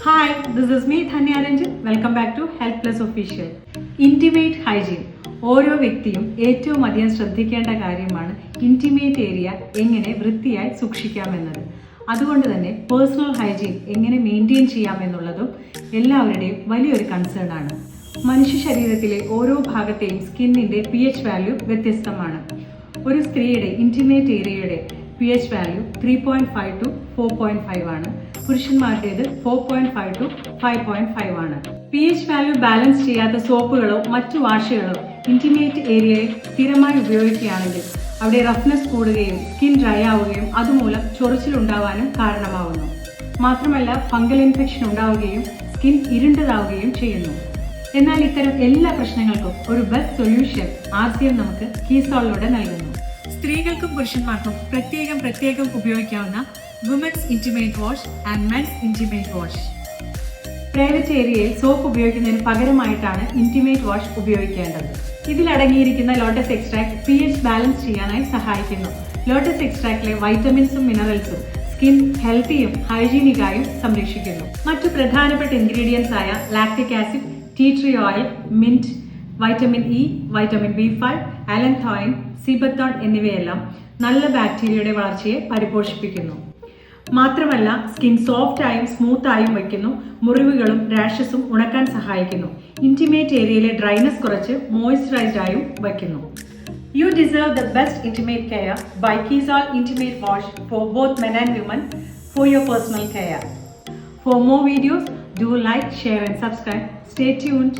Hi, this is me Dhanya Ranjan. Welcome back to Health Plus Official. Intimate hygiene. ഓരോ വ്യക്തിയും ഏറ്റവും അധികം ശ്രദ്ധിക്കേണ്ട കാര്യമാണ് ഇൻറ്റിമേറ്റ് ഏരിയ എങ്ങനെ വൃത്തിയായി സൂക്ഷിക്കാമെന്നത്. അതുകൊണ്ട് തന്നെ പേഴ്സണൽ ഹൈജീൻ എങ്ങനെ മെയിൻറ്റെയിൻ ചെയ്യാമെന്നുള്ളതും എല്ലാവരുടെയും വലിയൊരു കൺസേൺ ആണ്. മനുഷ്യ ശരീരത്തിലെ ഓരോ ഭാഗത്തെയും സ്കിന്നിൻ്റെ pH വാല്യൂ വ്യത്യസ്തമാണ്. ഒരു സ്ത്രീയുടെ ഇൻറ്റിമേറ്റ് ഏരിയയുടെ pH വാല്യൂ 3.5 to 4.5 ആണ്. പുരുഷന്മാരുടേത് 4.5 to 5.5 ആണ്. pH വാല്യൂ ബാലൻസ് ചെയ്യാത്ത സോപ്പുകളോ മറ്റു വാഷുകളോ ഇൻറ്റിമേറ്റ് ഏരിയയിൽ സ്ഥിരമായി ഉപയോഗിക്കുകയാണെങ്കിൽ അവിടെ റഫ്നെസ് കൂടുകയും സ്കിൻ ഡ്രൈ ആവുകയും അതുമൂലം ചൊറിച്ചിലുണ്ടാവാനും കാരണമാവുന്നു. മാത്രമല്ല ഫംഗൽ ഇൻഫെക്ഷൻ ഉണ്ടാവുകയും സ്കിൻ ഇരുണ്ടതാവുകയും ചെയ്യുന്നു. എന്നാൽ ഇത്തരം എല്ലാ പ്രശ്നങ്ങൾക്കും ഒരു ബെസ്റ്റ് സൊല്യൂഷൻ ആദ്യം നമുക്ക് കീസോളിലൂടെ നൽകുന്നു. സ്ത്രീകൾക്കും പുരുഷന്മാർക്കും പ്രത്യേകം ഉപയോഗിക്കാവുന്ന women's intimate wash and men's intimate wash. Private ഏരിയയിൽ സോപ്പ് ഉപയോഗിക്കുന്നതിന് പകരമായിട്ടാണ് ഇൻറ്റിമേറ്റ് വാഷ് ഉപയോഗിക്കേണ്ടത്. ഇതിലടങ്ങിയിരിക്കുന്ന ലോട്ടസ് എക്സ്ട്രാക്ട് pH ബാലൻസ് ചെയ്യാനായി സഹായിക്കുന്നു. ലോട്ടസ് എക്സ്ട്രാക്റ്റിലെ വൈറ്റമിൻസും മിനറൽസും സ്കിൻ ഹെൽത്തിയും ഹൈജീനിക്കായും സംരക്ഷിക്കുന്നു. മറ്റു പ്രധാനപ്പെട്ട ഇൻഗ്രീഡിയൻസ് ആയ lactic acid, tea tree oil, mint, vitamin E, vitamin B5, allantoin, sea buckthorn എന്നിവയെല്ലാം നല്ല ബാക്ടീരിയയുടെ വളർച്ചയെ പരിപോഷിപ്പിക്കുന്നു. മാത്രമല്ല സ്കിൻ സോഫ്റ്റായും സ്മൂത്തായും വയ്ക്കുന്നു. മുറിവുകളും റാഷസും ഉണക്കാൻ സഹായിക്കുന്നു. ഇൻറ്റിമേറ്റ് ഏരിയയിലെ ഡ്രൈനസ് കുറച്ച് മോയ്സ്ചറൈസ്ഡ് ആയും വയ്ക്കുന്നു. You deserve the best intimate care by Keysol Intimate Wash for both men and women for your personal care. For more videos, do like, share and subscribe. Stay tuned.